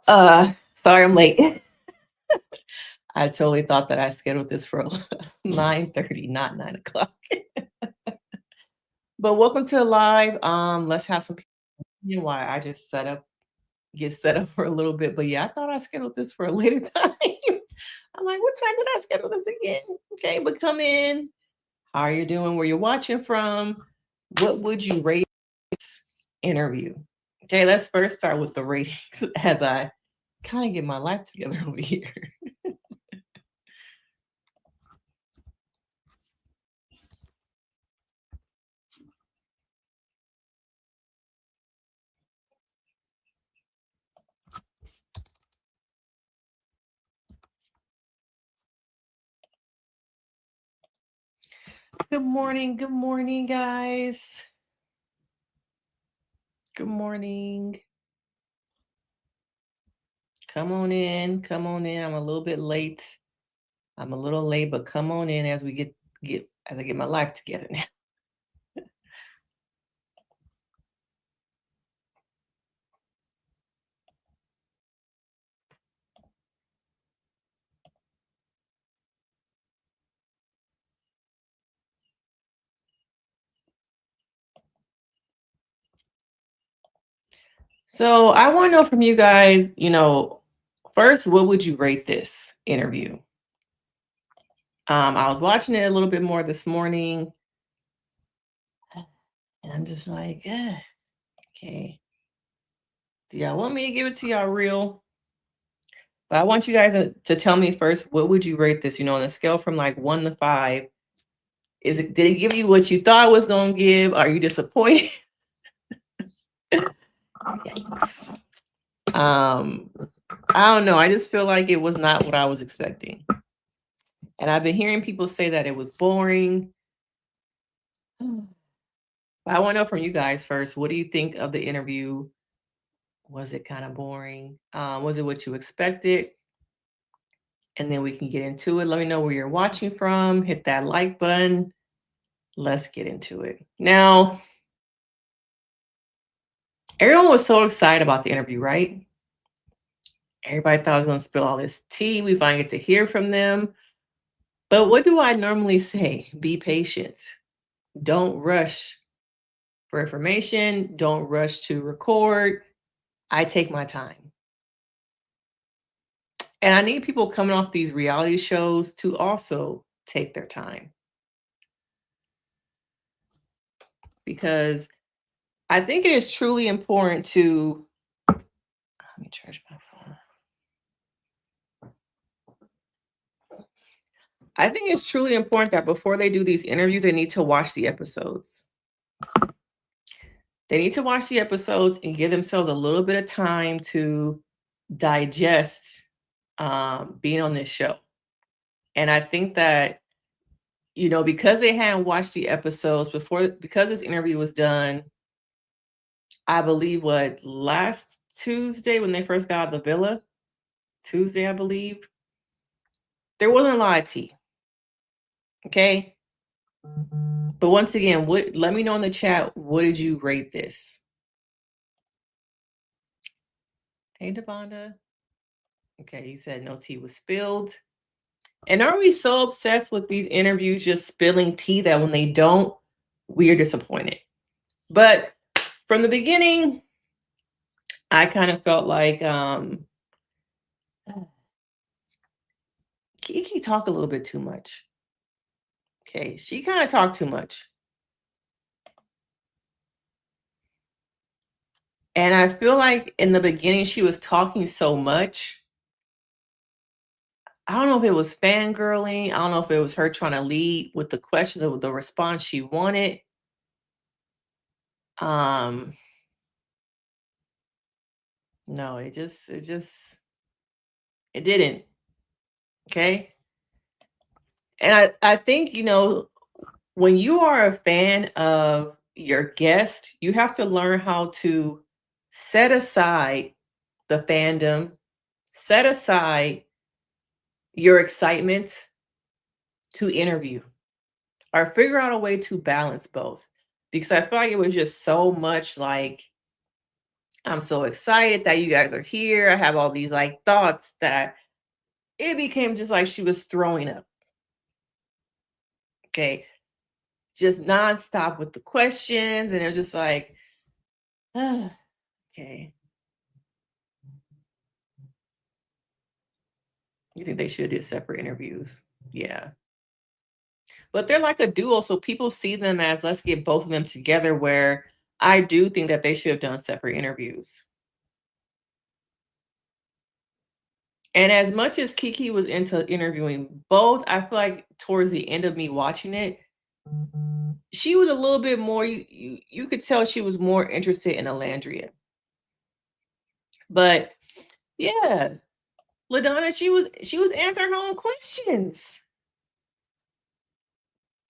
Sorry I'm late. I totally thought that I scheduled this for 9:30, not 9 o'clock. But welcome to live. Let's have some people why I just get set up for a little bit. But yeah, I thought I scheduled this for a later time. I'm like, what time did I schedule this again? Okay, but come in. How are you doing? Where you're watching from? What would you rate this interview? Okay, let's first start with the ratings as I kind of get my life together over here. Good morning, guys. Good morning. Come on in. Come on in. I'm a little bit late. I'm a little late, but come on in as we get as I get my life together now. So I want to know from you guys, first, what would you rate this interview? I was watching it a little bit more this morning, and I'm just like, okay. Do y'all want me to give it to y'all real? But I want you guys to tell me first, what would you rate this? On a scale from like 1 to 5. Did it give you what you thought it was gonna give? Are you disappointed? Yikes. I don't know. I just feel like it was not what I was expecting. And I've been hearing people say that it was boring. But I want to know from you guys first. What do you think of the interview? Was it kind of boring? Was it what you expected? And then we can get into it. Let me know where you're watching from. Hit that like button. Let's get into it. Now, everyone was so excited about the interview, right? Everybody thought I was going to spill all this tea. We finally get to hear from them. But what do I normally say? Be patient. Don't rush for information. Don't rush to record. I take my time. And I need people coming off these reality shows to also take their time. Because I think it is truly important to let me charge my phone. I think it's truly important that before they do these interviews, they need to watch the episodes. They need to watch the episodes and give themselves a little bit of time to digest being on this show. And I think that, because they hadn't watched the episodes before, because this interview was done, I believe last Tuesday when they first got out of the villa, Tuesday, I believe, there wasn't a lot of tea. Okay. But once again, let me know in the chat, what did you rate this? Hey, Devonda. Okay, you said no tea was spilled. And are we so obsessed with these interviews just spilling tea that when they don't, we are disappointed? But from the beginning, I kind of felt like Keke talked a little bit too much. Okay, she kind of talked too much. And I feel like in the beginning, she was talking so much. I don't know if it was fangirling. I don't know if it was her trying to lead with the questions or with the response she wanted. Um, no, it didn't. Okay. And I think, when you are a fan of your guest, you have to learn how to set aside the fandom, set aside your excitement to interview, or figure out a way to balance both. Because I feel like it was just so much like I'm so excited that you guys are here. I have all these like thoughts that it became just like she was throwing up. Okay. Just nonstop with the questions. And it was just like, okay. You think they should do separate interviews? Yeah. But they're like a duo. So people see them as let's get both of them together, where I do think that they should have done separate interviews. And as much as Keke was into interviewing both, I feel like towards the end of me watching it, she was a little bit more you could tell she was more interested in Olandria. But yeah, LaDonna, she was answering her own questions.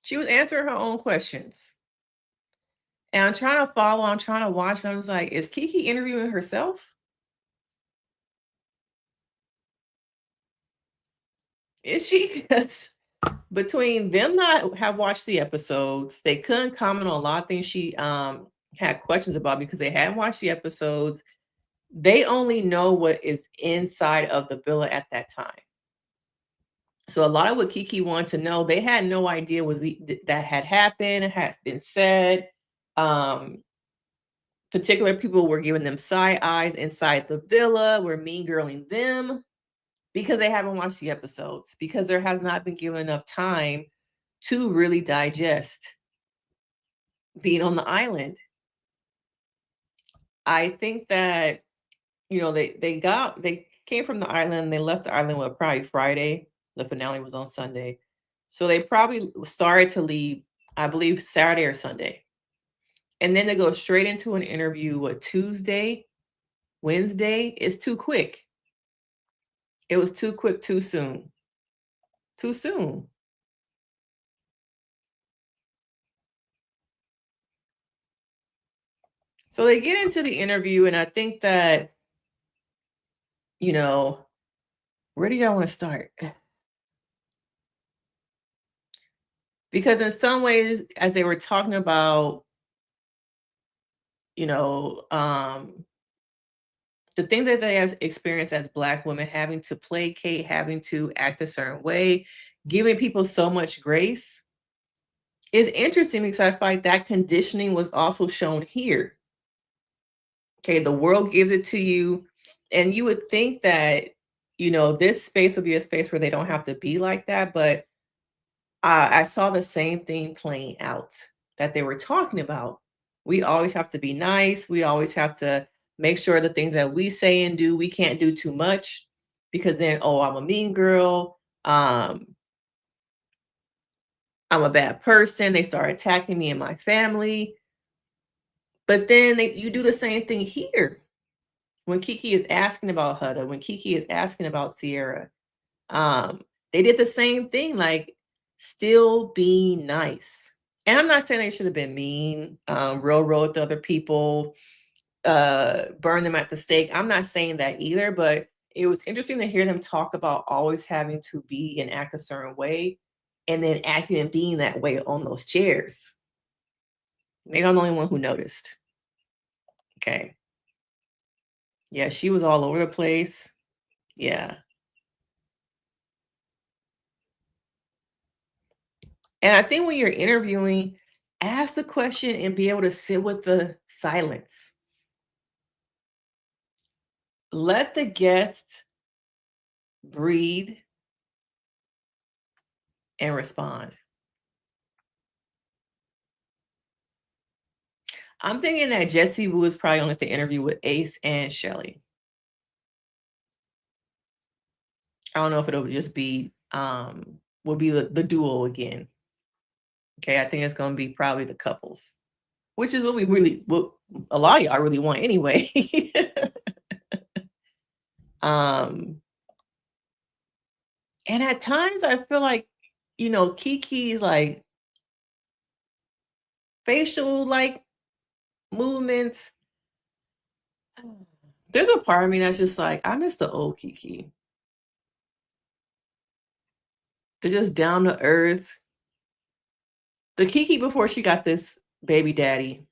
She was answering her own questions. And I'm trying to follow, I'm trying to watch, and I was like, is Keke interviewing herself? Is she? Because between them not have watched the episodes, they couldn't comment on a lot of things she had questions about because they hadn't watched the episodes. They only know what is inside of the villa at that time. So a lot of what Keke wanted to know, they had no idea that had happened, had been said. Um, Particular people were giving them side eyes inside the villa, were mean girling them because they haven't watched the episodes, because there has not been given enough time to really digest being on the island. I think that, they came from the island, they left the island with probably Friday. The finale was on Sunday. So they probably started to leave, I believe, Saturday or Sunday. And then they go straight into an interview what Tuesday, Wednesday. Is too quick. It was too quick, too soon. Too soon. So they get into the interview, and I think that, you know, where do y'all want to start? Because in some ways, as they were talking about, you know, the things that they have experienced as Black women, having to placate, having to act a certain way, giving people so much grace is interesting because I find that conditioning was also shown here. Okay, the world gives it to you, and you would think that, this space would be a space where they don't have to be like that, but I saw the same thing playing out that they were talking about. We always have to be nice. We always have to make sure the things that we say and do, we can't do too much because then, oh, I'm a mean girl. I'm a bad person. They start attacking me and my family. But then you do the same thing here. When Keke is asking about Hutta, when Keke is asking about Sierra, um, they did the same thing, like still being nice. And I'm not saying they should have been mean, railroad to other people, burn them at the stake. I'm not saying that either, but it was interesting to hear them talk about always having to be and act a certain way and then acting and being that way on those chairs. They're not the only one who noticed. Okay. Yeah, she was all over the place. Yeah. And I think when you're interviewing, ask the question and be able to sit with the silence. Let the guest breathe and respond. I'm thinking that Jesse Wu is probably on the interview with Ace and Chelley. I don't know if it'll just be will be the duo again. Okay, I think it's gonna be probably the couples, which is what a lot of y'all really want anyway. um and at times I feel like, Kiki's like facial like movements. There's a part of me that's just like, I miss the old Keke. They're just down to earth. The Keke before she got this baby daddy.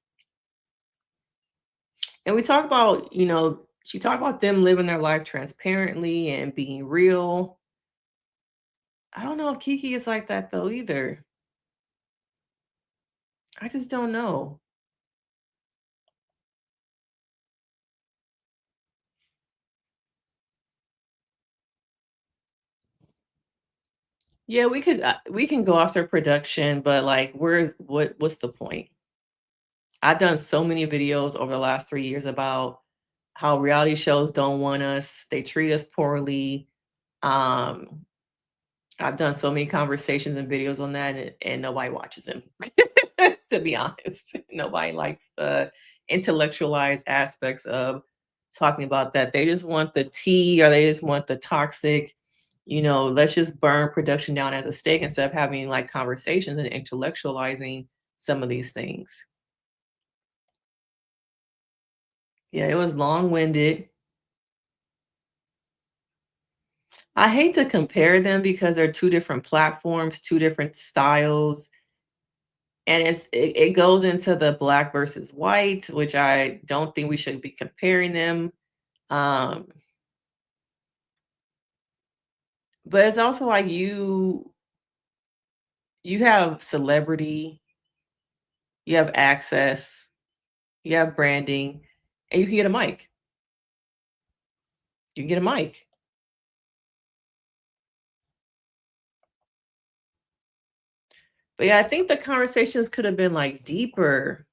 And we talk about, she talked about them living their life transparently and being real. I don't know if Keke is like that though either. I just don't know. Yeah, we can go after production, but like what's the point? I've done so many videos over the last 3 years about how reality shows don't want us, they treat us poorly. Um, I've done so many conversations and videos on that, and nobody watches them. To be honest, nobody likes the intellectualized aspects of talking about that. They just want the tea, or they just want the toxic, let's just burn production down as a steak instead of having like conversations and intellectualizing some of these things. Yeah, it was long-winded. I hate to compare them because they're 2 different platforms, 2 different styles, and it goes into the black versus white, which I don't think we should be comparing them. Um, but it's also like you have celebrity, you have access, you have branding, and you can get a mic. You can get a mic. But yeah, I think the conversations could have been like deeper.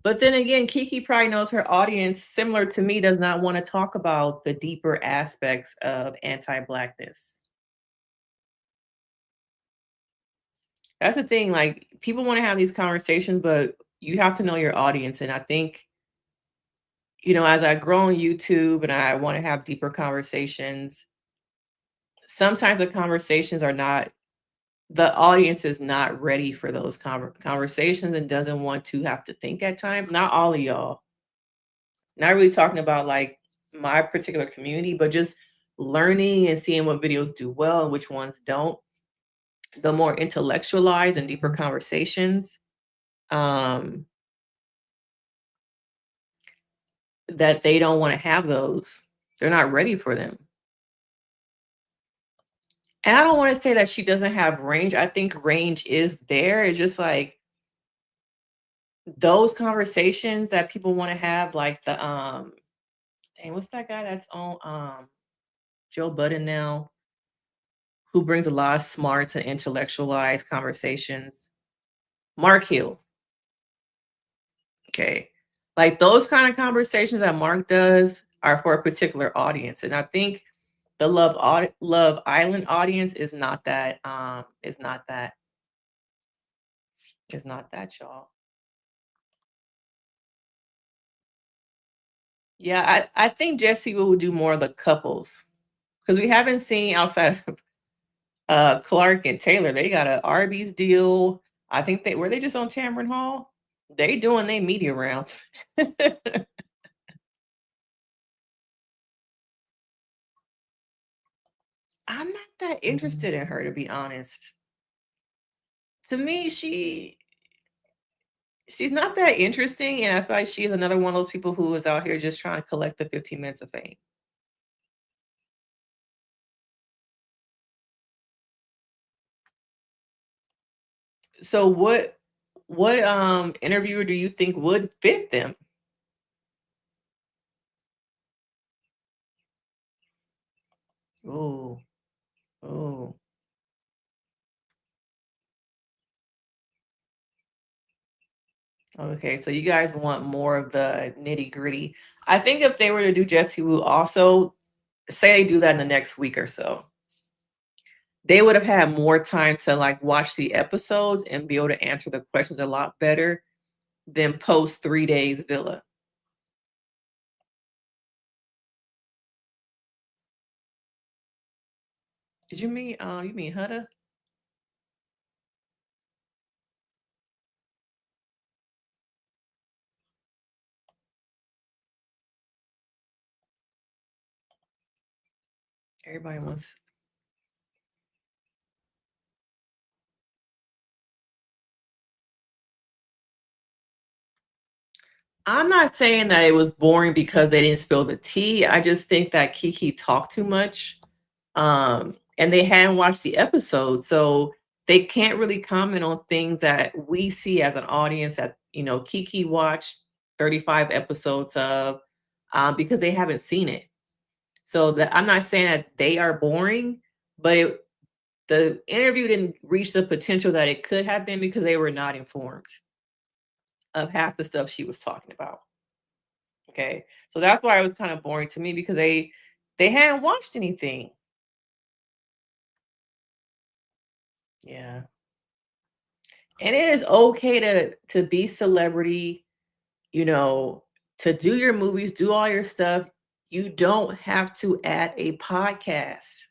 But then again, Kiki probably knows her audience, similar to me, does not want to talk about the deeper aspects of anti-blackness. That's the thing, like people want to have these conversations, but you have to know your audience. And I think, as I grow on YouTube and I want to have deeper conversations, sometimes the conversations are not, the audience is not ready for those conversations and doesn't want to have to think at times. Not all of y'all. Not really talking about like my particular community, but just learning and seeing what videos do well and which ones don't. The more intellectualized and deeper conversations, um, that they don't want to have those. They're not ready for them. And I don't want to say that she doesn't have range. I think range is there. It's just like those conversations that people want to have, like the dang, what's that guy that's on Joe Budden now, who brings a lot of smarts and intellectualized conversations? Mark Hill. Okay. Like those kind of conversations that Mark does are for a particular audience. And I think the Love Island audience is not that, y'all. Yeah, I think Jesse will do more of the couples because we haven't seen outside of Clark and Taylor. They got a Arby's deal. I think they just on Tamron Hall. They doing their media rounds. I'm not that interested in her, to be honest. To me, she's not that interesting, and I feel like she's another one of those people who is out here just trying to collect the 15 minutes of fame. So what interviewer do you think would fit them? Oh, oh. Okay, so you guys want more of the nitty-gritty. I think if they were to do Jesse Wu also, say they do that in the next week or so, they would have had more time to like watch the episodes and be able to answer the questions a lot better than post 3 days Villa. Did you mean Hutta? Everybody wants. I'm not saying that it was boring because they didn't spill the tea. I just think that Keke talked too much. And they hadn't watched the episode, so they can't really comment on things that we see as an audience that, Keke watched 35 episodes of, because they haven't seen it. So that I'm not saying that they are boring, but the interview didn't reach the potential that it could have been because they were not informed of half the stuff she was talking about. Okay. So that's why it was kind of boring to me because they hadn't watched anything. Yeah. And it is okay to be celebrity, you know, to do your movies, do all your stuff. You don't have to add a podcast.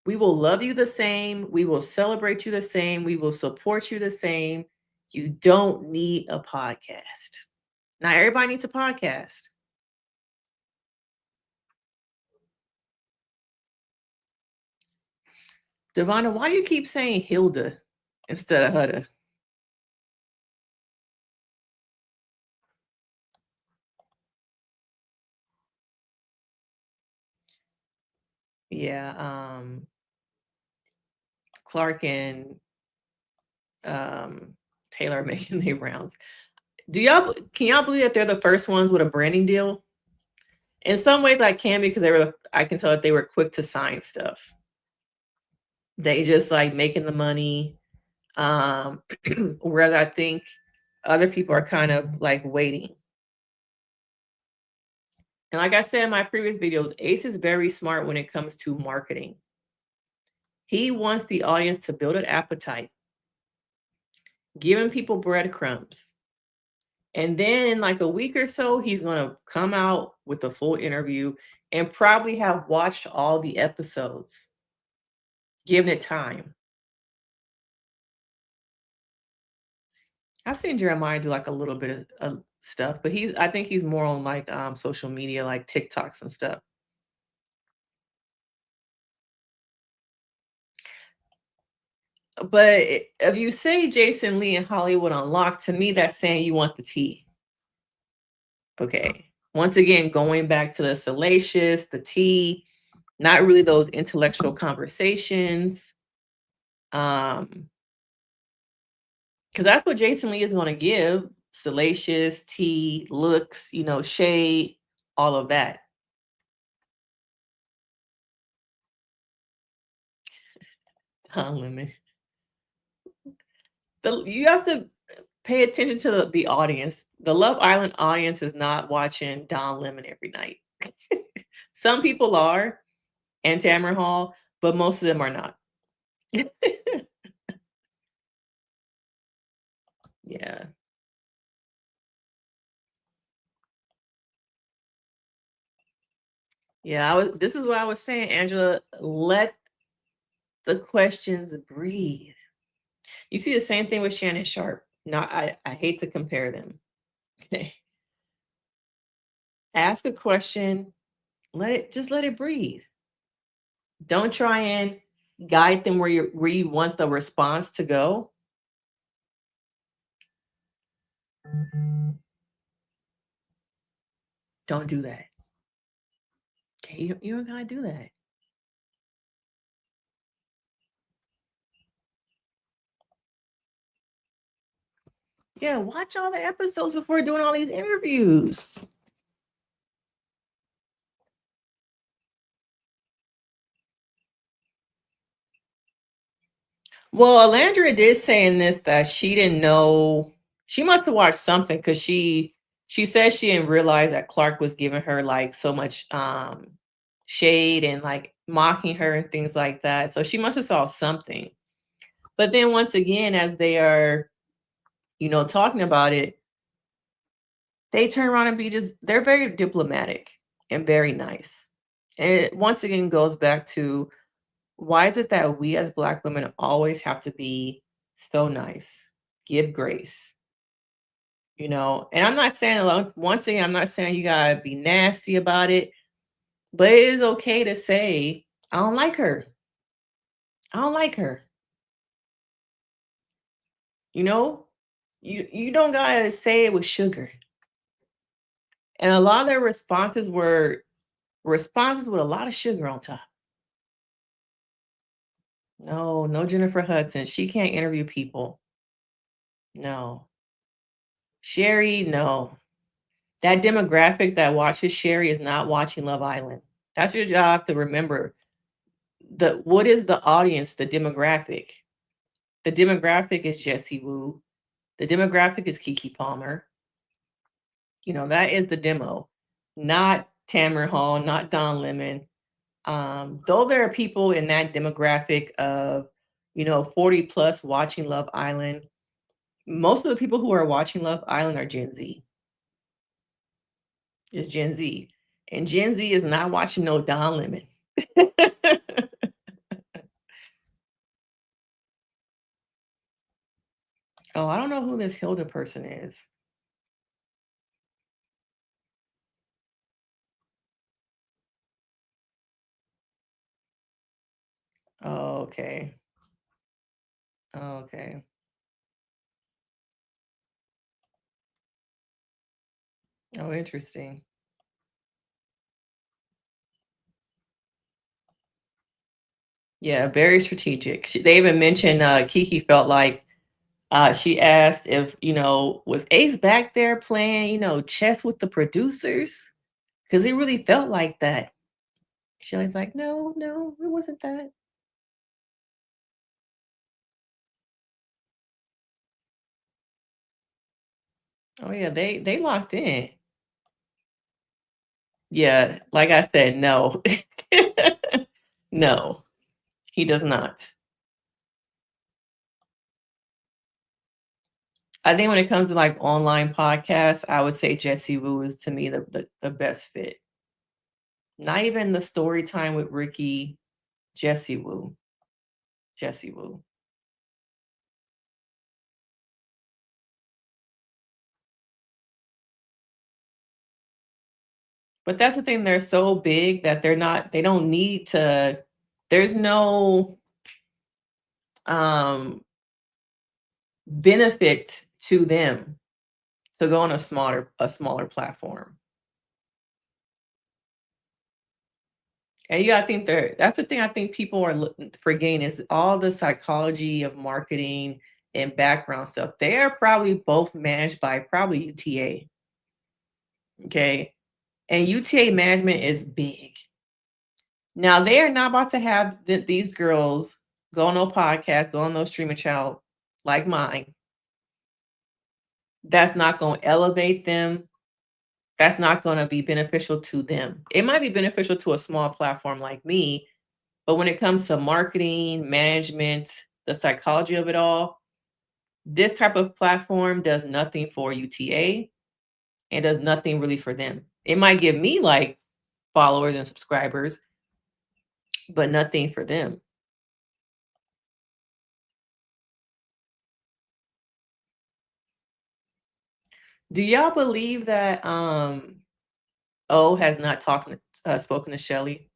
We will love you the same. We will celebrate you the same. We will support you the same. You don't need a podcast. Not everybody needs a podcast. Devonna, why do you keep saying Hilda instead of Hudda? Yeah, Clark and Taylor are making their rounds. Can y'all believe that they're the first ones with a branding deal? In some ways I can because I can tell that they were quick to sign stuff. They just like making the money. Um whereas I think other people are kind of like waiting. And like I said in my previous videos, Ace is very smart when it comes to marketing. He wants the audience to build an appetite, giving people breadcrumbs. And then in like a week or so, he's going to come out with a full interview and probably have watched all the episodes, giving it time. I've seen Jeremiah do like a little bit of stuff, but I think he's more on like social media, like TikToks and stuff. But if you say Jason Lee and Hollywood Unlocked, to me, that's saying you want the tea. Okay. Once again, going back to the salacious, the tea, not really those intellectual conversations. Because that's what Jason Lee is going to give: salacious, tea, looks, shade, all of that. Don Lemon. You have to pay attention to the audience. The Love Island audience is not watching Don Lemon every night. Some people are, and Tamron Hall, but most of them are not. Yeah. Yeah, this is what I was saying, Angela. Let the questions breathe. You see the same thing with Shannon Sharp. Now, I hate to compare them. Okay. Ask a question, let it breathe. Don't try and guide them where you want the response to go. Don't do that. Okay, you don't gotta do that. Yeah, watch all the episodes before doing all these interviews. Well, Olandria did say in this that she didn't know. She must have watched something because she said she didn't realize that Clark was giving her like so much shade and like mocking her and things like that. So she must have saw something. But then once again, as they are, talking about it, they turn around and they're very diplomatic and very nice. And it once again goes back to, why is it that we as Black women always have to be so nice, give grace? And I'm not saying, once again, I'm not saying you gotta be nasty about it, but it is okay to say, I don't like her. I don't like her. You know, You don't gotta say it with sugar. And a lot of their responses were responses with a lot of sugar on top. No, no Jennifer Hudson. She can't interview people. No. Sherry, no. That demographic that watches Sherry is not watching Love Island. That's your job to remember. What is the audience, the demographic? The demographic is Jessie Woo. The demographic is Keke Palmer. That is the demo, not Tamara Hall, not Don Lemon. Though there are people in that demographic of, 40 plus watching Love Island, most of the people who are watching Love Island are Gen Z. It's Gen Z. And Gen Z is not watching no Don Lemon. Oh, I don't know who this Hilda person is. Oh, okay. Oh, okay. Oh, interesting. Yeah, very strategic. They even mentioned Kiki felt like she asked if, was Ace back there playing, chess with the producers? Because it really felt like that. Shelly's like, no, no, it wasn't that. Oh yeah, they locked in. Yeah, like I said, no. No, he does not. I think when it comes to like online podcasts, I would say Jesse Wu is to me the best fit. Not even the story time with Ricky, Jesse Wu. Jesse Wu. But that's the thing, they're so big that they don't need to, there's no um benefit to them to go on a smaller platform. And you gotta think that's the thing I think people are forgetting is all the psychology of marketing and background stuff. They are probably both managed by probably UTA. Okay. And UTA management is big. Now they are not about to have these girls go on no podcast, go on no streaming channel like mine. That's not going to elevate them. That's not going to be beneficial to them. It might be beneficial to a small platform like me, but when it comes to marketing, management, the psychology of it all, this type of platform does nothing for UTA and does nothing really for them. It might give me like followers and subscribers, but nothing for them. Do y'all believe that O has not spoken to Shelly?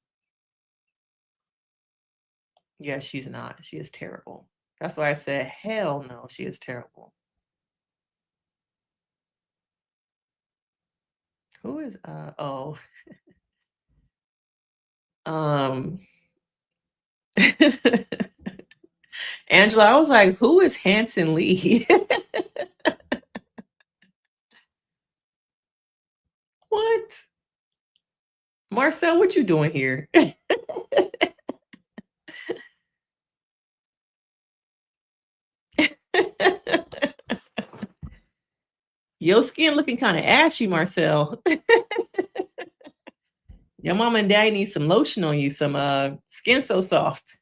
Yeah, she's not. She is terrible. That's why I said, hell no, she is terrible. Who is oh um Angela, I was like, who is Hanson Lee? What? Marcel, what you doing here? Your skin looking kind of ashy, Marcel. Your mom and daddy need some lotion on you, some skin so soft.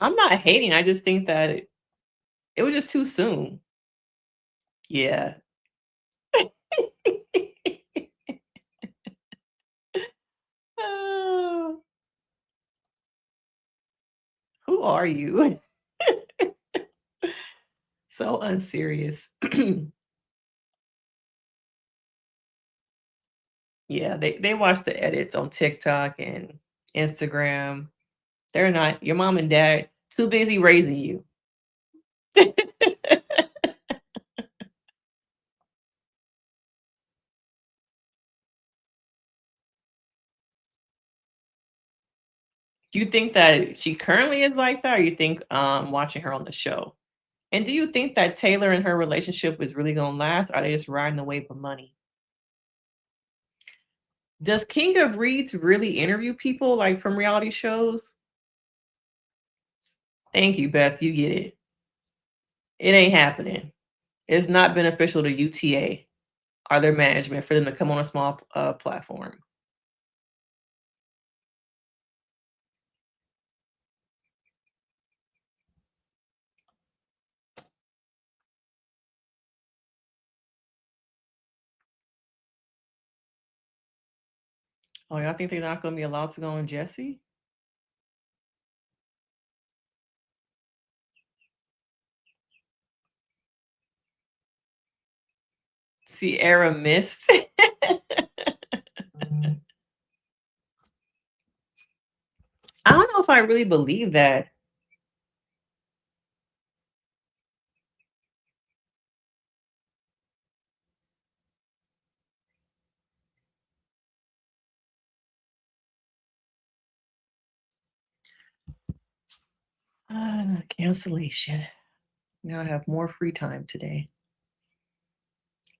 I'm not hating. I just think that it was just too soon. Yeah. Oh, who are you? So unserious. Yeah, they watch the edits on TikTok and Instagram. They're not your mom and dad too busy raising you. Do you think that she currently is like that, or you think, watching her on the show? And do you think that Taylor and her relationship is really gonna last? Or are they just riding the wave of money? Does King of Reeds really interview people like from reality shows? Thank you, Beth. You get it. It ain't happening. It's not beneficial to UTA or their management for them to come on a small platform. Oh, y'all think they're not gonna be allowed to go on Jesse? Sierra missed. I don't know if I really believe that. Cancellation. Now I have more free time today.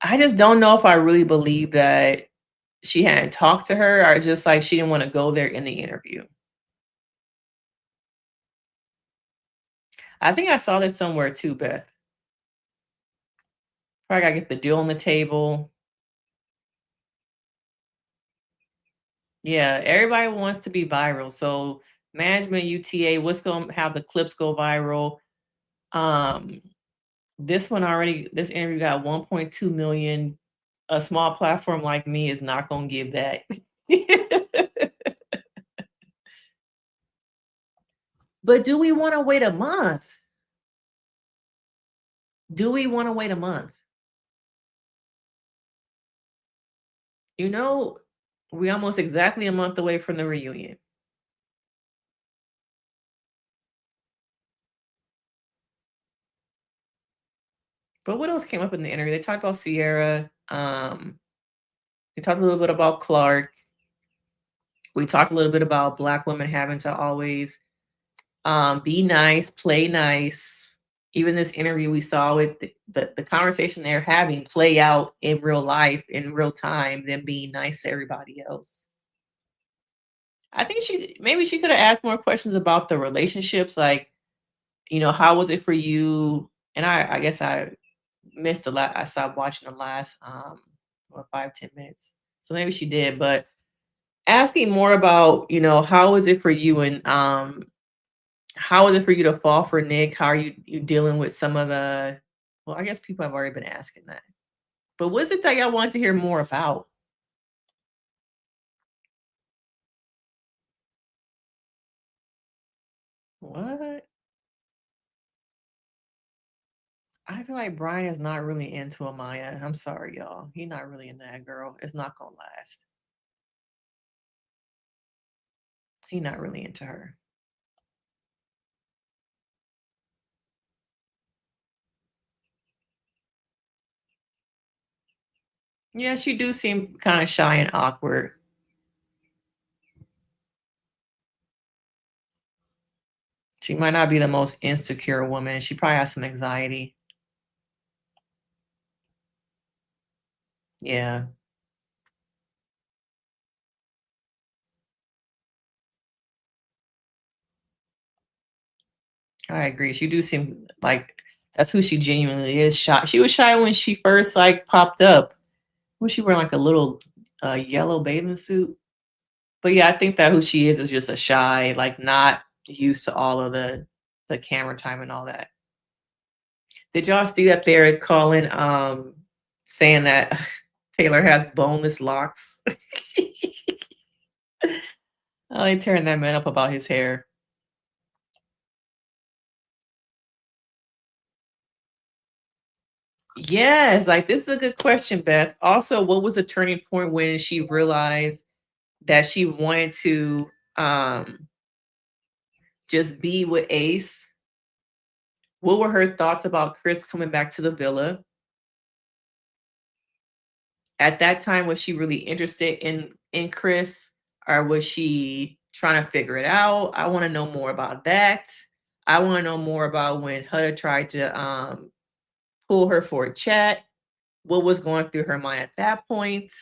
I just don't know if I really believe that she hadn't talked to her or just like she didn't want to go there in the interview. I think I saw this somewhere too, Beth. Probably gotta get the deal on the table. Yeah, everybody wants to be viral. So management UTA, what's gonna have the clips go viral? Um, this interview got 1.2 million. A small platform like me is not gonna give that. But do we want to wait a month? Do we want to wait a month? You know, we almost exactly a month away from the reunion. But what else came up in the interview? They talked about Sierra. They talked a little bit about Clark. We talked a little bit about Black women having to always be nice, play nice. Even this interview we saw with the conversation they're having play out in real life, in real time, them being nice to everybody else. I think she could have asked more questions about the relationships, like, how was it for you? And I guess I missed the last. I stopped watching the last 5-10 minutes. So maybe she did, but asking more about, how is it for you and how is it for you to fall for Nick? How are you dealing with some of the well, I guess people have already been asking that. But what is it that y'all want to hear more about? What? I feel like Brian is not really into Amaya. I'm sorry, y'all. He not really into that girl. It's not gonna last. He not really into her. Yeah, she do seem kind of shy and awkward. She might not be the most insecure woman. She probably has some anxiety. Yeah, I agree. She do seem like that's who she genuinely is. Shy. She was shy when she first like popped up. Was she wearing like a little yellow bathing suit? But yeah, I think that who she is just a shy, like not used to all of the camera time and all that. Did y'all see that they're calling saying that Taylor has boneless locks? Oh, they tearing that man up about his hair. Yes, like this is a good question, Beth. Also, what was the turning point when she realized that she wanted to just be with Ace What were her thoughts about Chris coming back to the villa? At that time, was she really interested in Chris, or was she trying to figure it out? I wanna know more about that. I wanna know more about when Huda tried to, pull her for a chat. What was going through her mind at that point?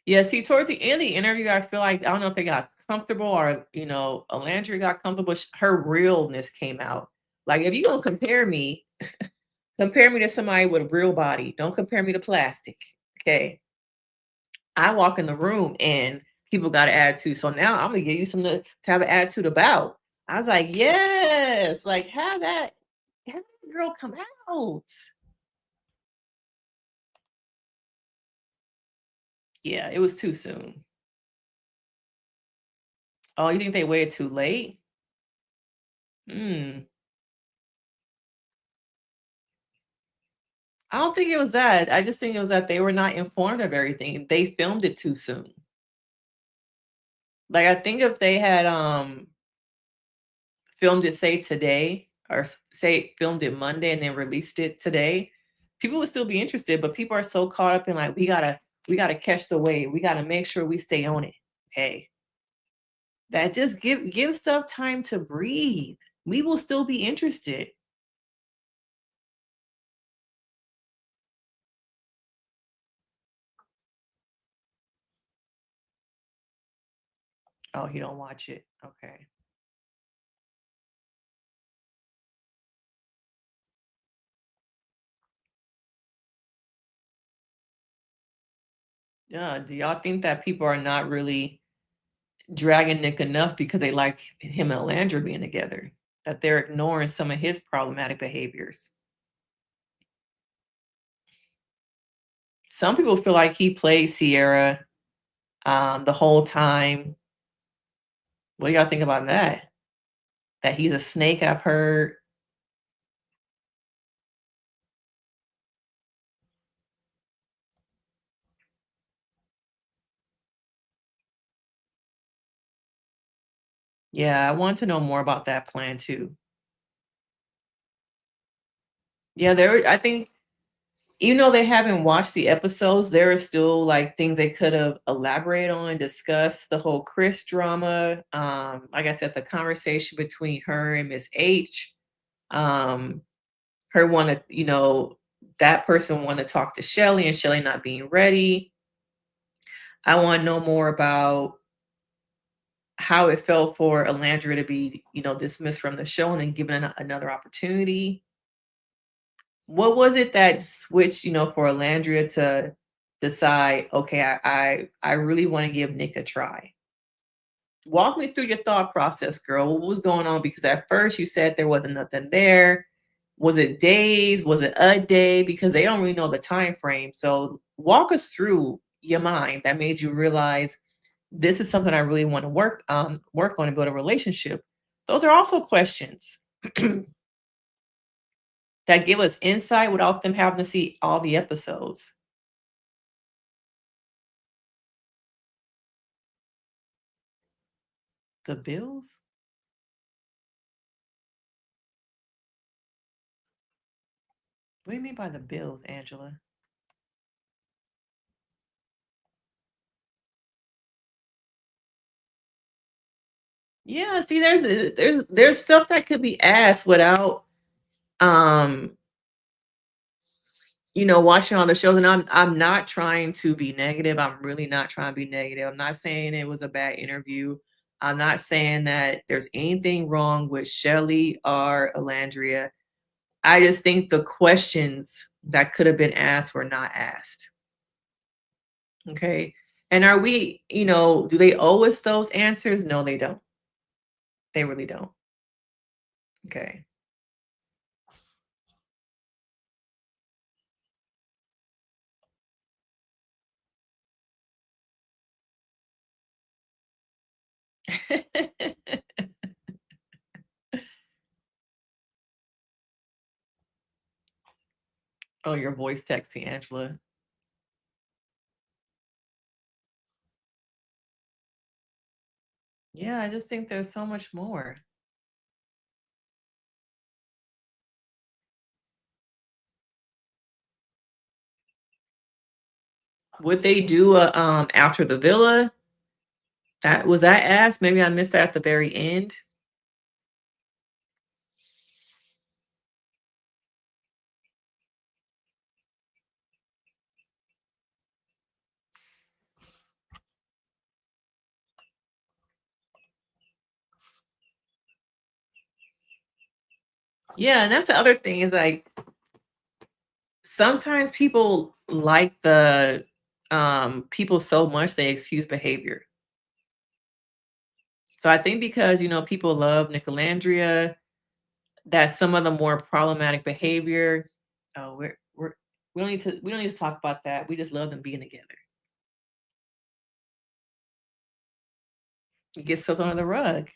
Yeah, see, towards the end of the interview, I feel like I don't know if they got comfortable or, Olandria got comfortable, her realness came out. Like, if you gonna compare me to somebody with a real body. Don't compare me to plastic, okay? I walk in the room and people got an attitude, so now I'm gonna give you something to have an attitude about. I was like, "Yes, like, have that girl come out." Yeah, it was too soon. Oh, you think they waited too late? Mm. I don't think it was that. I just think it was that they were not informed of everything. They filmed it too soon. Like, I think if they had, filmed it, say, today, or say filmed it Monday and then released it today, people would still be interested, but people are so caught up in, like, we gotta catch the wave. We gotta make sure we stay on it. Okay. That just give stuff time to breathe. We will still be interested. Oh, he don't watch it. Okay. Yeah. Do y'all think that people are not really dragging Nick enough because they like him and Landry being together? That they're ignoring some of his problematic behaviors. Some people feel like he played Sierra the whole time. What do y'all think about that? That he's a snake, I've heard. Yeah, I want to know more about that plan too. Yeah, I think even though they haven't watched the episodes, there are still like things they could have elaborated on, discussed the whole Chris drama. Like I said, the conversation between her and Miss H. Um, her want to, that person want to talk to Shelly and Shelly not being ready. I want to know more about how it felt for Olandria to be, dismissed from the show and then given another opportunity. What was it that switched, for Olandria to decide, okay, I really want to give Nick a try? Walk me through your thought process, girl. What was going on? Because at first you said there wasn't nothing there. Was it days? Was it a day? Because they don't really know the time frame. So walk us through your mind that made you realize this is something I really want to work on and build a relationship. Those are also questions that give us insight without them having to see all the episodes. The bills? What do you mean by the bills, Angela? Yeah, see, there's stuff that could be asked without um watching all the shows. And I'm not trying to be negative. I'm really not trying to be negative. I'm not saying it was a bad interview. I'm not saying that there's anything wrong with Shelly or Alandria. I just think the questions that could have been asked were not asked. Okay. And are we, do they owe us those answers? No, they don't. They really don't. Okay. Oh, your voice texting, Angela. Yeah, I just think there's so much more. Would they do a after the villa? That was I asked? Maybe I missed that at the very end. Yeah, and that's the other thing is like sometimes people like the people so much they excuse behavior. So I think because people love Nicolandria, that some of the more problematic behavior, oh, we don't need to talk about that. We just love them being together. It gets swept under the rug.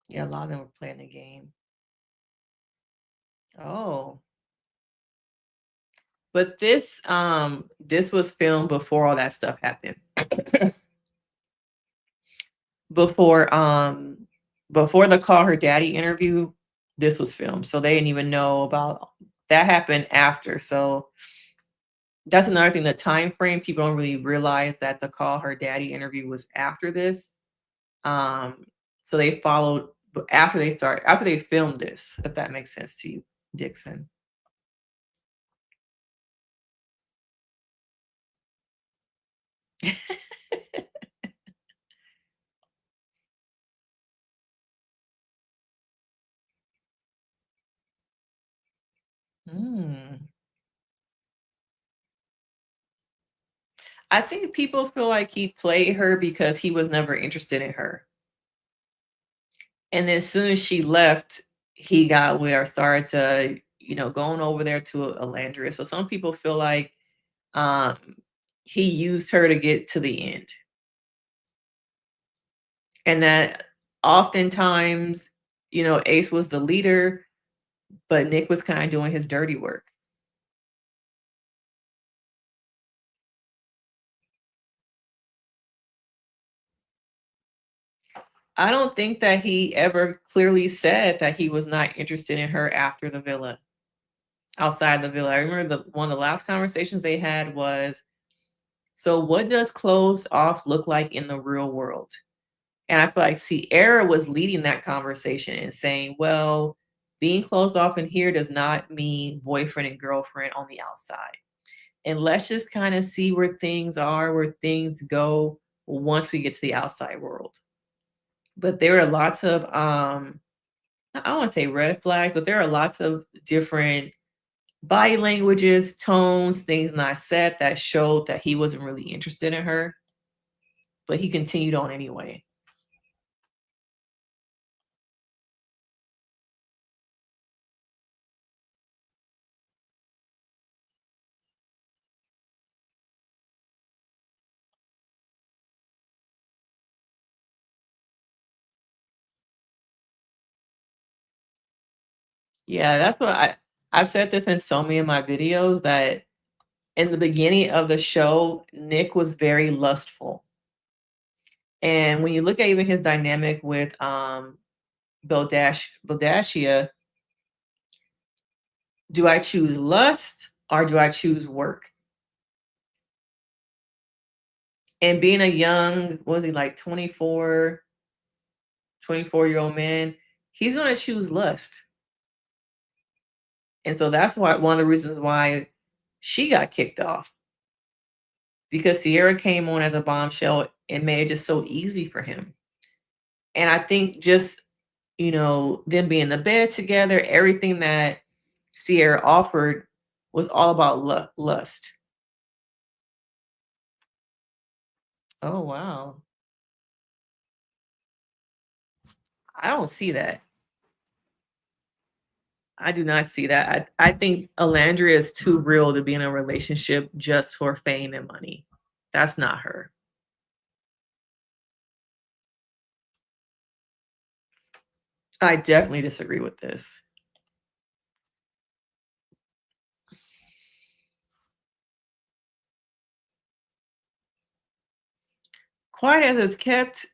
Yeah, a lot of them were playing the game. Oh. But this was filmed before all that stuff happened. before before the Call Her Daddy interview, this was filmed. So they didn't even know about that happened after. So that's another thing, the time frame, people don't really realize that the Call Her Daddy interview was after this. Um, so they followed after they filmed this, if that makes sense to you, Dixon. Mm. I think people feel like he played her because he was never interested in her. And then as soon as she left, he got with her, started to, going over there to Olandria. So some people feel like um he used her to get to the end. And that oftentimes, Ace was the leader, but Nick was kind of doing his dirty work. I don't think that he ever clearly said that he was not interested in her after the villa, outside the villa. I remember one of the last conversations they had was, so what does closed off look like in the real world? And I feel like Sierra was leading that conversation and saying, well, being closed off in here does not mean boyfriend and girlfriend on the outside. And let's just kind of see where things are, where things go once we get to the outside world. But there are lots of I don't want to say red flags, but there are lots of different body languages, tones, things not said that showed that he wasn't really interested in her, but he continued on anyway. Yeah, that's what I've said this in so many of my videos that in the beginning of the show, Nick was very lustful. And when you look at even his dynamic with Bildashia, do I choose lust or do I choose work? And being a young, what was he like 24-year-old man, he's gonna choose lust. And so that's why one of the reasons why she got kicked off, because Sierra came on as a bombshell and made it just so easy for him. And I think just, them being in the bed together, everything that Sierra offered was all about lust. Oh, wow. I don't see that. I do not see that. I think Alandria is too real to be in a relationship just for fame and money. That's not her. I definitely disagree with this. Quiet as it's kept,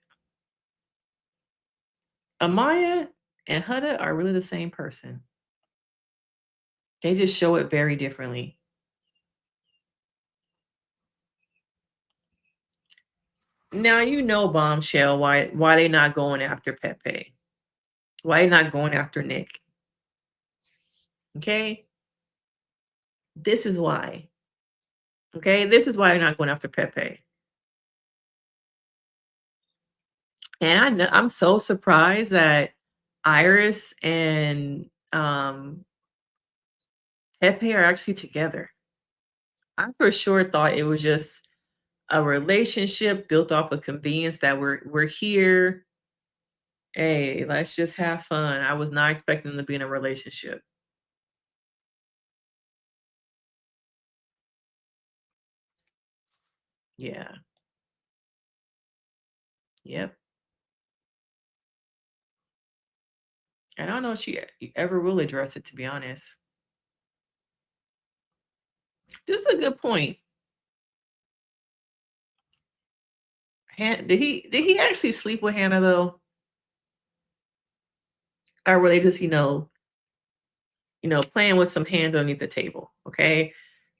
Amaya and Huda are really the same person. They just show it very differently. Now you know, Bombshell, why they not going after Pepe? Why they not going after Nick? Okay, this is why. Okay, this is why they're not going after Pepe. And I'm so surprised that Iris and Pepe are actually together. I for sure thought it was just a relationship built off of convenience that we're here. Hey, let's just have fun. I was not expecting them to be in a relationship. Yeah. Yep. And I don't know if she ever will address it, to be honest. This is a good point. Did he actually sleep with Hannah though? Or were they just, playing with some hands underneath the table? Okay.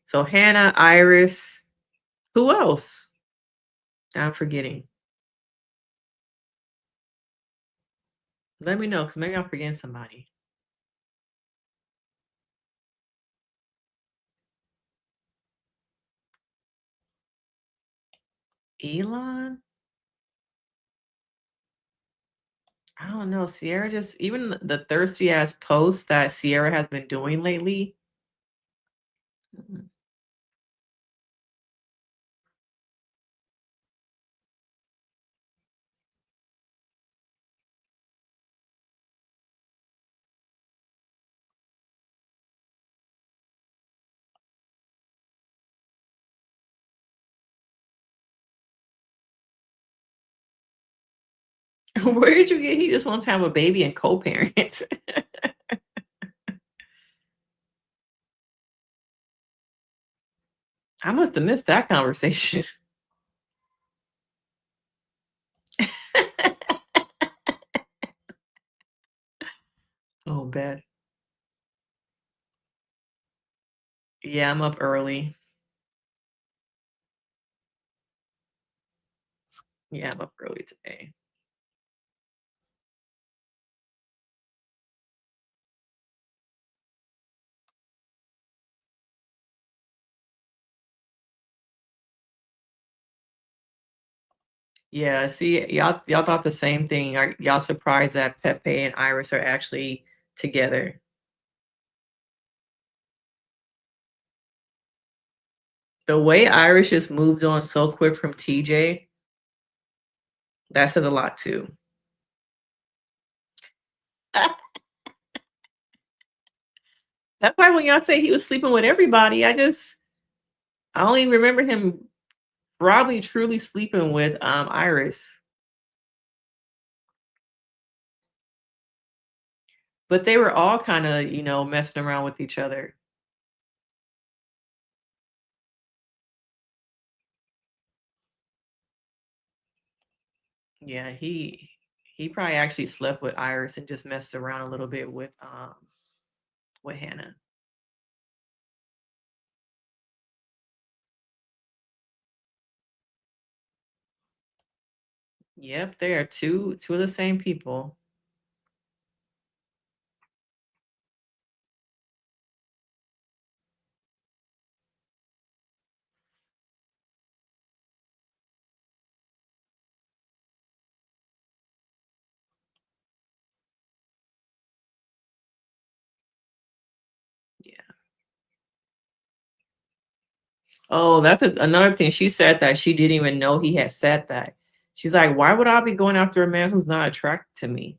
So Hannah, Iris, who else? I'm forgetting. Let me know because maybe I'm forgetting somebody. Elon? I don't know. Sierra just even the thirsty ass posts that Sierra has been doing lately. Mm. Where did you get? He just wants to have a baby and co-parent. I must have missed that conversation. Oh, bad. Yeah, I'm up early. Yeah, I'm up early today. Yeah, see, y'all thought the same thing. Are y'all surprised that Pepe and Iris are actually together? The way Iris just moved on so quick from TJ, that said a lot too. That's why when y'all say he was sleeping with everybody, I only remember him probably truly sleeping with Iris. But they were all kind of, messing around with each other. Yeah, he probably actually slept with Iris and just messed around a little bit with Hannah. Yep, they are two of the same people. Yeah. Oh, that's another thing. She said that she didn't even know he had said that. She's like, why would I be going after a man who's not attracted to me?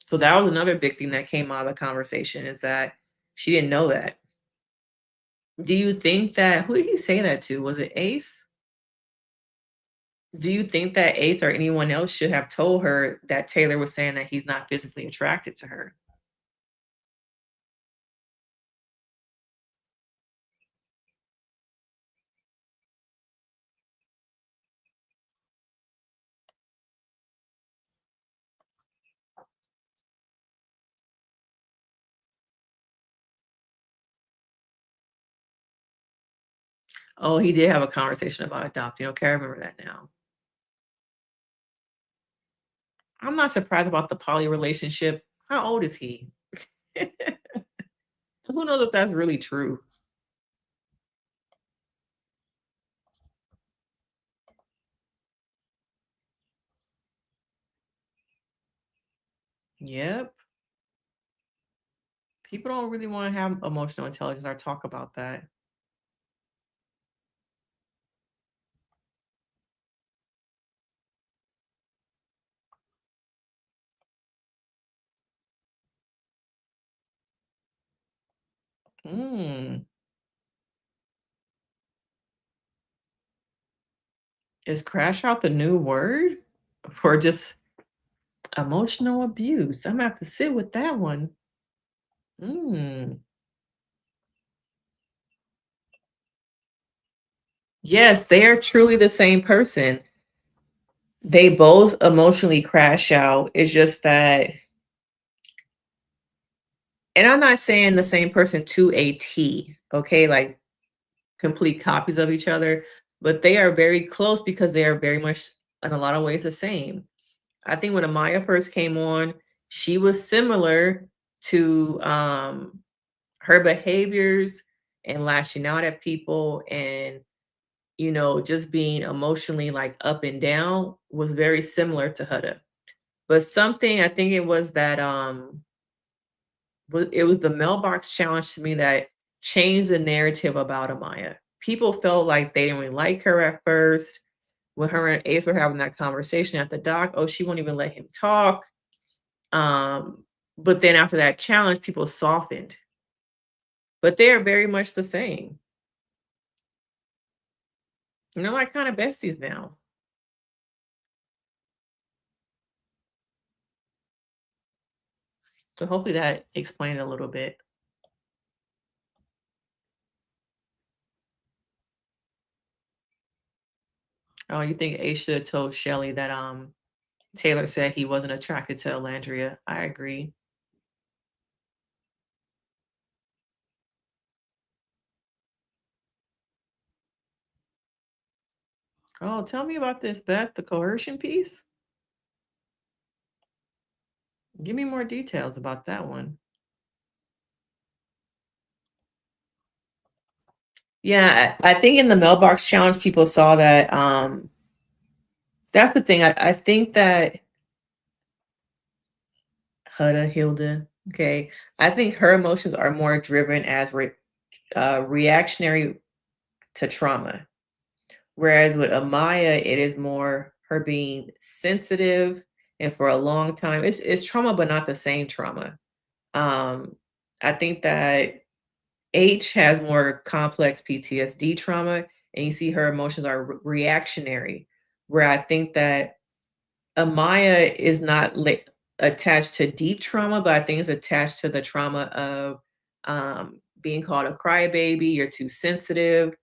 So that was another big thing that came out of the conversation is that she didn't know that. Do you think that who did he say that to? Was it Ace? Do you think that Ace or anyone else should have told her that Taylor was saying that he's not physically attracted to her? Oh, he did have a conversation about adopting. Okay, I remember that now. I'm not surprised about the poly relationship. How old is he? Who knows if that's really true? Yep. People don't really want to have emotional intelligence or talk about that. Mm. Is crash out the new word for just emotional abuse? I'm gonna have to sit with that one. Mm. Yes, they are truly the same person. They both emotionally crash out. It's just that, and I'm not saying the same person to a T, okay? Like complete copies of each other, but they are very close because they are very much in a lot of ways the same. I think when Amaya first came on, she was similar to her behaviors and lashing out at people and just being emotionally like up and down was very similar to Hutta. But something I think it was that it was the mailbox challenge to me that changed the narrative about Amaya. People felt like they didn't really like her at first. When her and Ace were having that conversation at the dock, oh, she won't even let him talk. But then after that challenge, people softened. But they are very much the same. They're like kind of besties now. So hopefully that explained a little bit. Oh, you think Ace should have told Shelly that Taylor said he wasn't attracted to Olandria. I agree. Oh, tell me about this, Beth, the coercion piece. Give me more details about that one. Yeah, I think in the mailbox challenge, people saw that. That's the thing. I think that Hutta, Hilda, okay, I think her emotions are more driven as reactionary to trauma. Whereas with Amaya, it is more her being sensitive and for a long time. It's trauma, but not the same trauma. Um, I think that H has more complex PTSD trauma, and you see her emotions are reactionary. Where I think that Amaya is not attached to deep trauma, but I think it's attached to the trauma of being called a crybaby, you're too sensitive,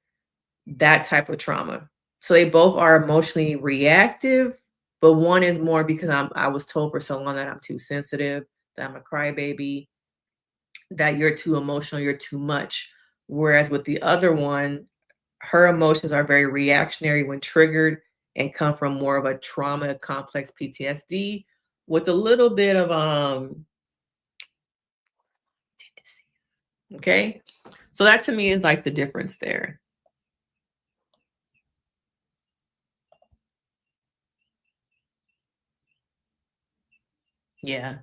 that type of trauma. So they both are emotionally reactive, but one is more because I was told for so long that I'm too sensitive, that I'm a crybaby, that you're too emotional, you're too much. Whereas with the other one, her emotions are very reactionary when triggered and come from more of a trauma complex PTSD with a little bit of tendency. Okay. So that to me is like the difference there. Yeah.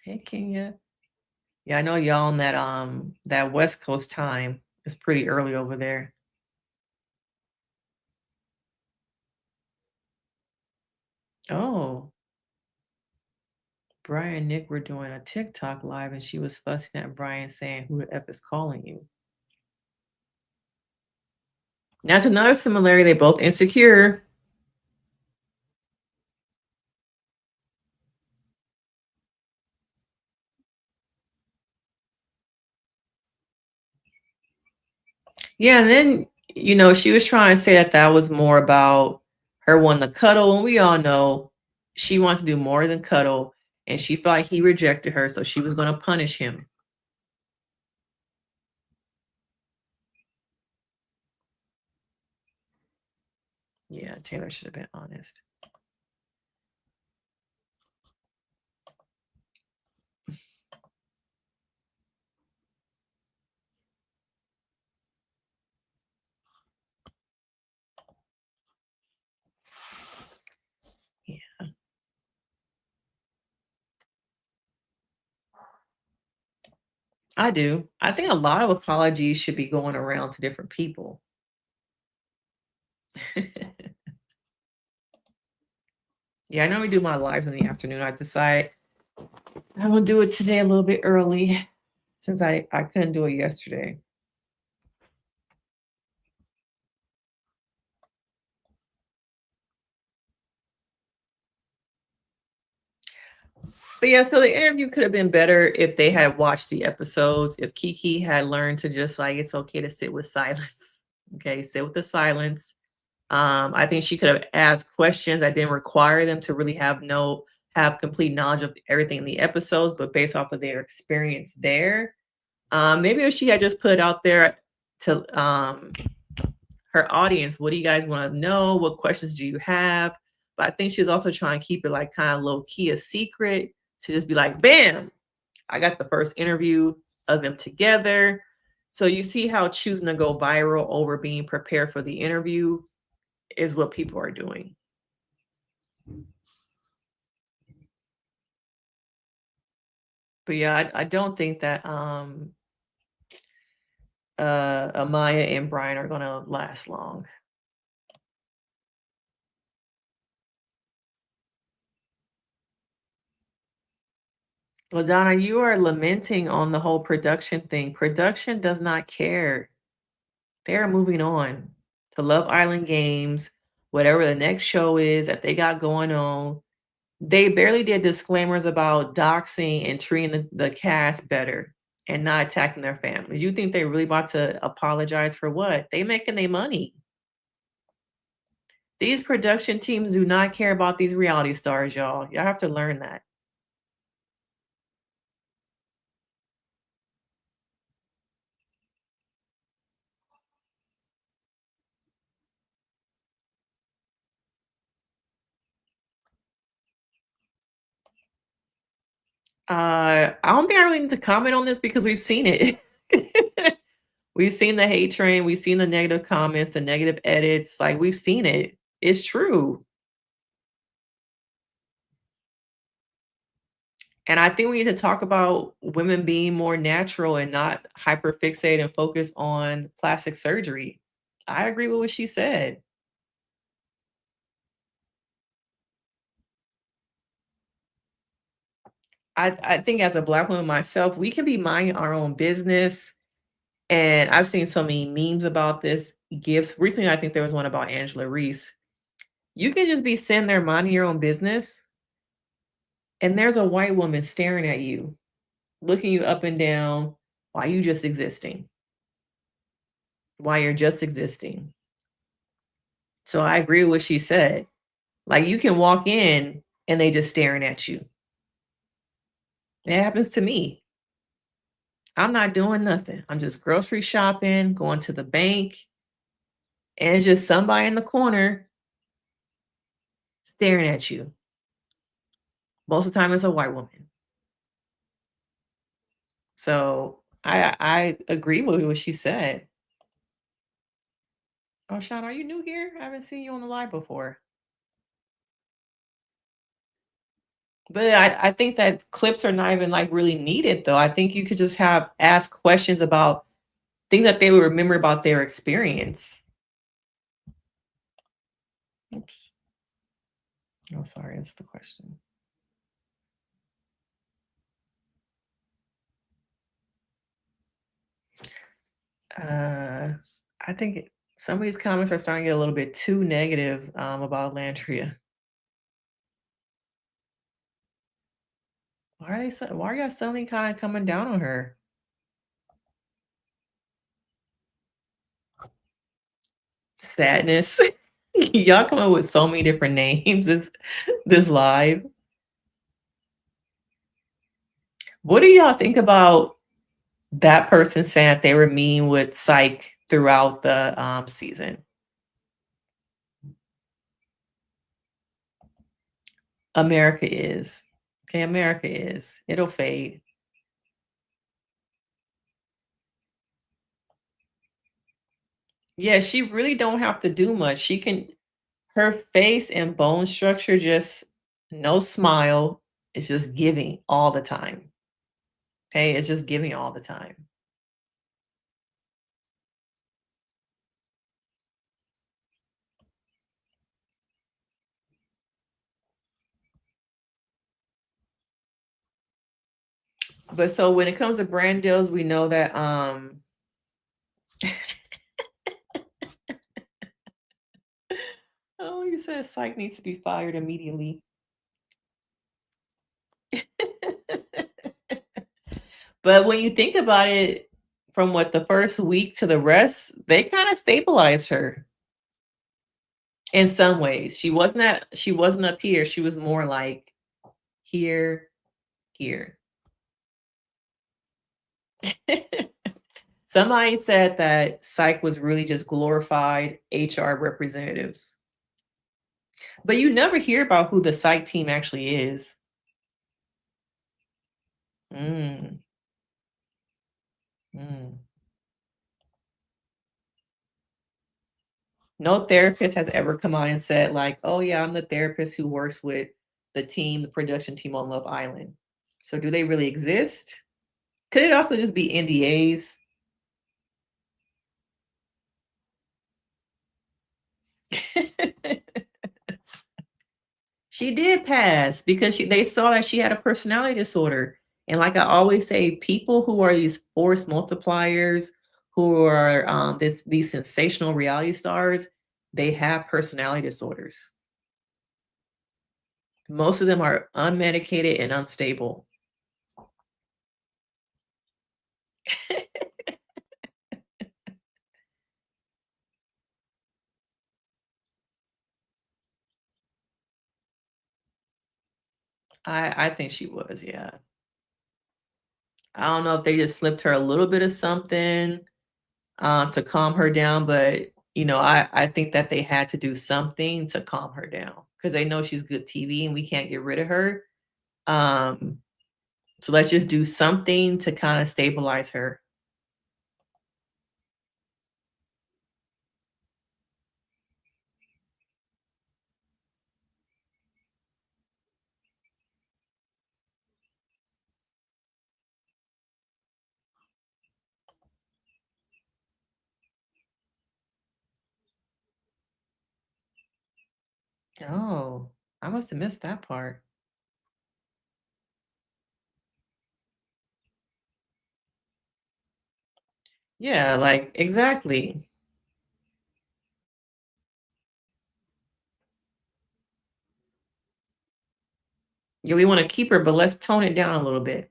Hey Kenya. Yeah, I know y'all on that West Coast time. It's pretty early over there. Oh, Brian and Nick were doing a TikTok live and she was fussing at Brian saying, "Who the F is calling you?" That's another similarity. They both insecure. Yeah, and then, she was trying to say that that was more about her wanting to cuddle, and we all know she wants to do more than cuddle, and she felt like he rejected her, so she was gonna punish him. Yeah, Taylor should have been honest. Yeah, I do. I think a lot of apologies should be going around to different people. Yeah, I normally do my lives in the afternoon. I decide I'm gonna do it today a little bit early since I couldn't do it yesterday. But yeah, so the interview could have been better if they had watched the episodes, if Kiki had learned to just like it's okay to sit with silence. Okay, sit with the silence. I think she could have asked questions that didn't require them to really have complete knowledge of everything in the episodes, but based off of their experience there. Maybe if she had just put it out there to her audience, what do you guys want to know? What questions do you have? But I think she was also trying to keep it like kind of low key a secret to just be like, bam, I got the first interview of them together. So you see how choosing to go viral over being prepared for the interview is what people are doing. But yeah, I don't think that Amaya and Brian are gonna last long. Well, Donna, you are lamenting on the whole production thing. Production does not care. They are moving on to Love Island Games, whatever the next show is that they got going on. They barely did disclaimers about doxing and treating the cast better and not attacking their families. You think they really about to apologize for what? They making their money. These production teams do not care about these reality stars, y'all. Y'all have to learn that. I don't think I really need to comment on this because we've seen it. We've seen the hate train, we've seen the negative comments, the negative edits, like, we've seen it. It's true, and I think we need to talk about women being more natural and not hyper fixate and focus on plastic surgery. I agree with what she said. I think as a Black woman myself, we can be minding our own business, and I've seen so many memes about this, gifts. Recently, I think there was one about Angela Reese. You can just be sitting there minding your own business, and there's a white woman staring at you, looking you up and down while you just existing, while you're just existing. So I agree with what she said. Like you can walk in and they just staring at you. It happens to me. I'm not doing nothing. I'm just grocery shopping, going to the bank, and it's just somebody in the corner staring at you. Most of the time it's a white woman. So I agree with what she said. Oh, Sean, are you new here? I haven't seen you on the live before. But I think that clips are not even like really needed though. I think you could just have ask questions about things that they would remember about their experience. Oops. Oh, sorry, that's the question. Uh, I think some of these comments are starting to get a little bit too negative about Landria. Why are y'all suddenly kind of coming down on her? Sadness. Y'all come up with so many different names this live. What do y'all think about that person saying that they were mean with Psych throughout the season? America is. Okay, America is. It'll fade. Yeah, she really don't have to do much. She can her face and bone structure just no smile. It's just giving all the time. Okay, it's just giving all the time. But so when it comes to brand deals, we know that oh, you said Psych needs to be fired immediately. But when you think about it, from what the first week to the rest, they kind of stabilized her in some ways. She wasn't up here. She was more like here, here. Somebody said that Psych was really just glorified HR representatives. But you never hear about who the Psych team actually is. Mm, mm. No therapist has ever come on and said, like, oh, yeah, I'm the therapist who works with the production team on Love Island. So do they really exist? Could it also just be NDAs? She did pass because they saw that she had a personality disorder. And like I always say, people who are these force multipliers, who are these sensational reality stars, they have personality disorders. Most of them are unmedicated and unstable. I think she was, yeah. I don't know if they just slipped her a little bit of something to calm her down, but I think that they had to do something to calm her down because they know she's good TV and we can't get rid of her. Um, so let's just do something to kind of stabilize her. Oh, I must have missed that part. Yeah, like exactly. Yeah, we want to keep her, but let's tone it down a little bit.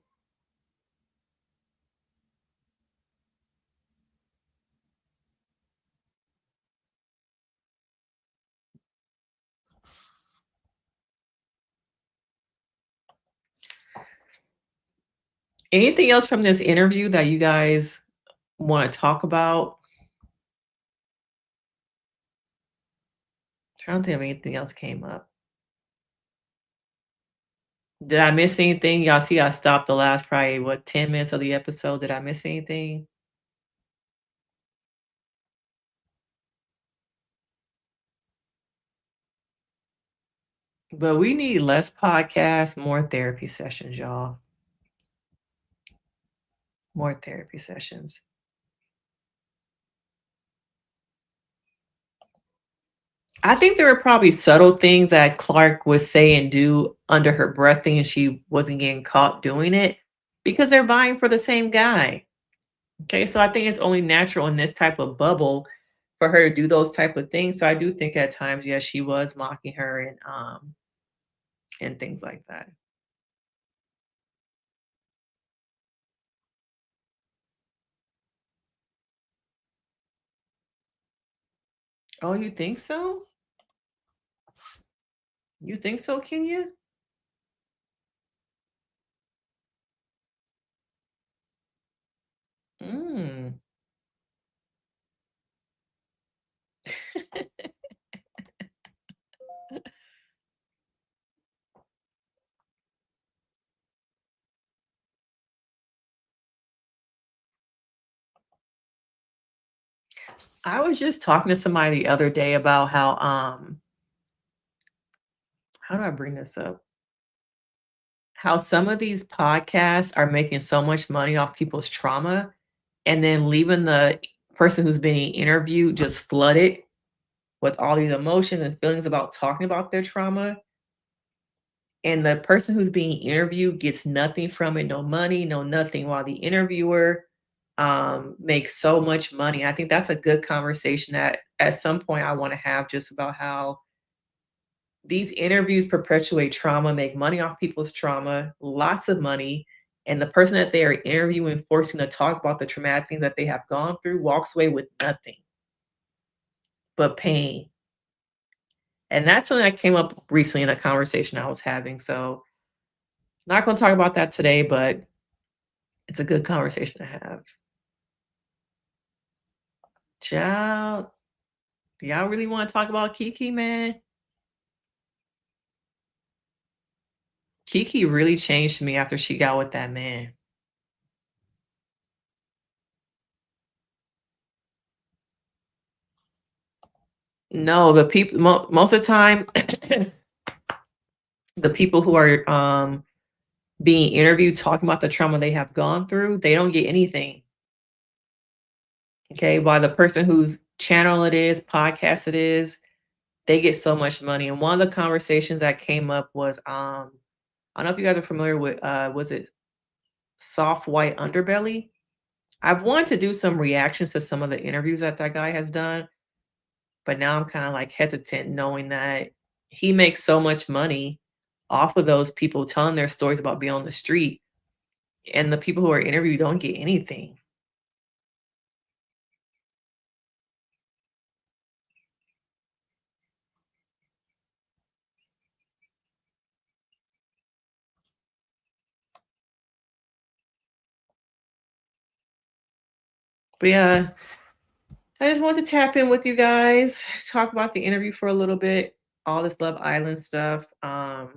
Anything else from this interview that you guys want to talk about? Trying to think if anything else came up. Did I miss anything? Y'all see I stopped the last probably, what, 10 minutes of the episode. Did I miss anything? But we need less podcasts, more therapy sessions, y'all. More therapy sessions. I think there were probably subtle things that Clark would say and do under her breath, and she wasn't getting caught doing it because they're vying for the same guy. Okay, so I think it's only natural in this type of bubble for her to do those type of things. So I do think at times, yes, she was mocking her and things like that. Oh, you think so? You think so, Kenya? Mm. I was just talking to somebody the other day about how do I bring this up? How some of these podcasts are making so much money off people's trauma and then leaving the person who's being interviewed just flooded with all these emotions and feelings about talking about their trauma. And the person who's being interviewed gets nothing from it, no money, no nothing, while the interviewer makes so much money. I think that's a good conversation that at some point I want to have just about how these interviews perpetuate trauma, make money off people's trauma, lots of money. And the person that they are interviewing, forcing to talk about the traumatic things that they have gone through, walks away with nothing but pain. And that's something that came up recently in a conversation I was having. So, not going to talk about that today, but it's a good conversation to have. Child, do y'all really want to talk about Kiki, man? Kiki really changed me after she got with that man. No, the people most of the time, the people who are being interviewed talking about the trauma they have gone through, they don't get anything. Okay, while the person whose channel it is, podcast it is, they get so much money. And one of the conversations that came up was I don't know if you guys are familiar with was it soft white underbelly? I've wanted to do some reactions to some of the interviews that that guy has done, but now I'm kind of like hesitant knowing that he makes so much money off of those people telling their stories about being on the street, and the people who are interviewed don't get anything. But yeah, I just wanted to tap in with you guys, talk about the interview for a little bit, all this Love Island stuff. Are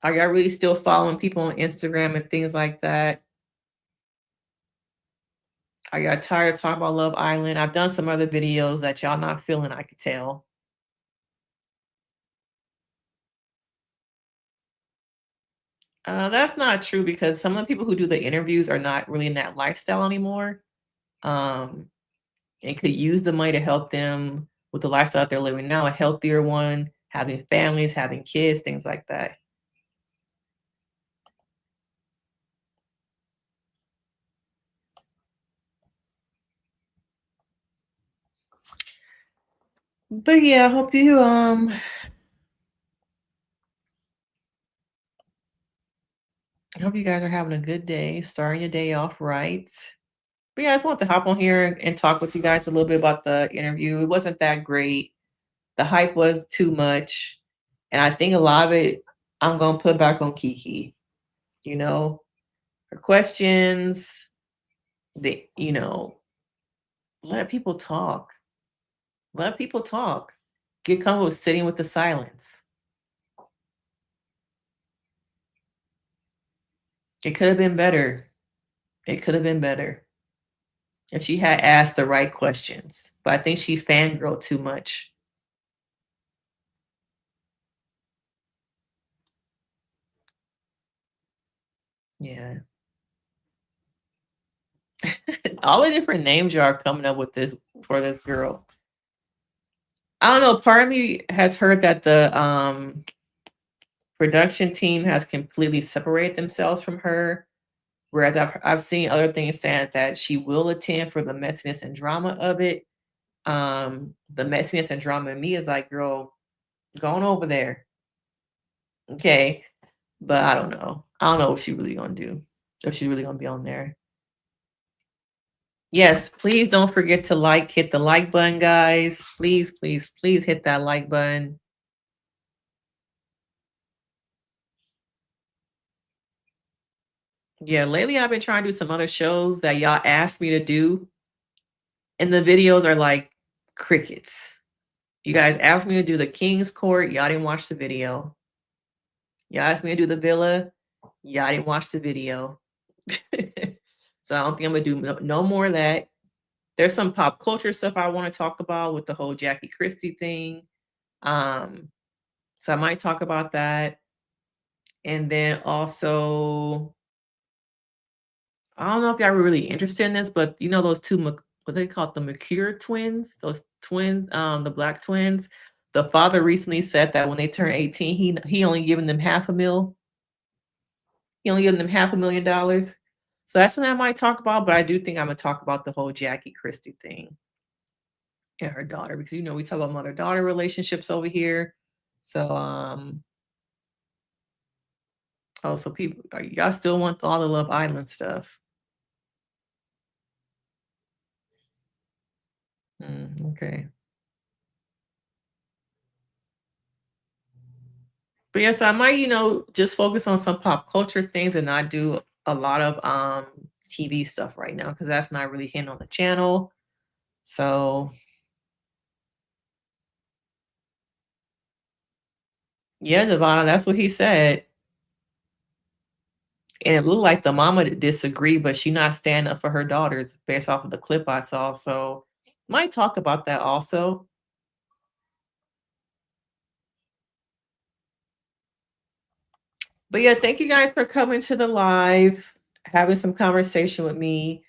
y'all really still following people on Instagram and things like that? Are y'all tired of talking about Love Island? I've done some other videos that y'all not feeling, I could tell. That's not true because some of the people who do the interviews are not really in that lifestyle anymore. Um, and could use the money to help them with the lifestyle that they're living now, a healthier one, having families, having kids, things like that. But yeah, I hope you guys are having a good day, starting your day off right. But yeah, I just want to hop on here and talk with you guys a little bit about the interview. It wasn't that great. The hype was too much. And I think a lot of it I'm gonna put back on Kiki. You know, her questions, let people talk. Let people talk. Get comfortable with sitting with the silence. It could have been better. It could have been better if she had asked the right questions. But I think she fangirled too much. Yeah. All the different names you are coming up with this for this girl. I don't know, part of me has heard that the, production team has completely separated themselves from her, whereas I've seen other things saying that she will attend for the messiness and drama of it. The messiness and drama in me is like, "Girl, go on over there." Okay, but I don't know. I don't know what she really gonna do, if she's really gonna be on there. Yes, please don't forget to hit the like button, guys. Please, please, please hit that like button. Yeah, lately I've been trying to do some other shows that y'all asked me to do, and the videos are like crickets. You guys asked me to do the King's Court, y'all didn't watch the video. Y'all asked me to do the villa, y'all didn't watch the video. So I don't think I'm gonna do no more of that. There's some pop culture stuff I want to talk about with the whole Jackie Christie thing. Um, so I might talk about that. And then also, I don't know if y'all were really interested in this, but you know those two what they call it, the McCure twins, those twins, the black twins. The father recently said that when they turn 18, he only giving them half a mil. He only giving them $500,000. So that's something I might talk about, but I do think I'm gonna talk about the whole Jackie Christie thing and her daughter because you know we talk about mother-daughter relationships over here. So oh, so people y'all still want all the Love Island stuff. Okay. But yes, I might, just focus on some pop culture things and not do a lot of TV stuff right now because that's not really hitting on the channel. So yeah, Devon, that's what he said. And it looked like the mama disagreed, but she not standing up for her daughters based off of the clip I saw. So might talk about that also. But yeah, thank you guys for coming to the live, having some conversation with me.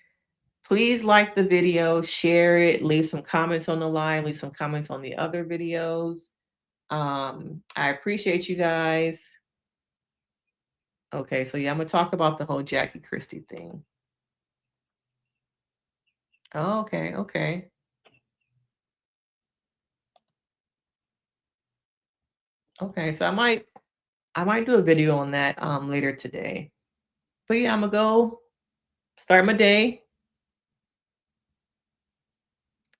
Please like the video, share it, leave some comments on the live, leave some comments on the other videos. I appreciate you guys. Okay, so yeah, I'm gonna talk about the whole Jackie Christie thing. Oh, okay, okay, okay. So I might do a video on that later today. But yeah, I'm gonna go start my day.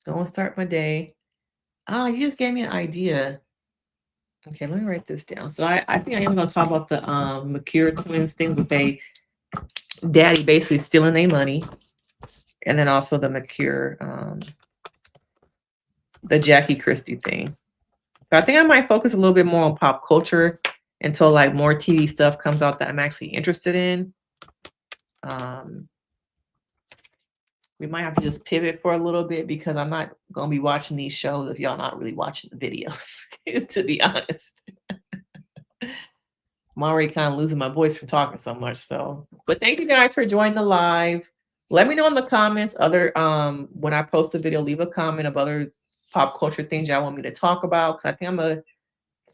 Go and start my day. Ah, you just gave me an idea. Okay, let me write this down. So I think I am gonna talk about the McCure twins thing with they daddy basically stealing their money, and then also the McCure, the Jackie Christie thing. So I think I might focus a little bit more on pop culture until like more TV stuff comes out that I'm actually interested in. Um, we might have to just pivot for a little bit because I'm not gonna be watching these shows if y'all not really watching the videos, to be honest. I'm already kind of losing my voice from talking so much. So, but thank you guys for joining the live. Let me know in the comments other when I post a video, leave a comment of other pop culture things y'all want me to talk about. Cause I think I'm gonna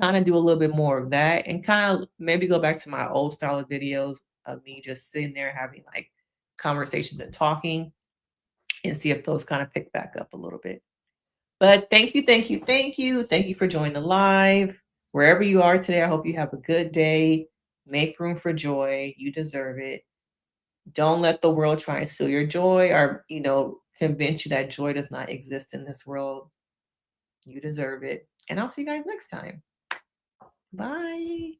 kind of do a little bit more of that and kind of maybe go back to my old style of videos of me just sitting there having like conversations and talking and see if those kind of pick back up a little bit. But thank you, thank you, thank you. Thank you for joining the live. Wherever you are today, I hope you have a good day. Make room for joy. You deserve it. Don't let the world try and steal your joy or, convince you that joy does not exist in this world. You deserve it. And I'll see you guys next time. Bye.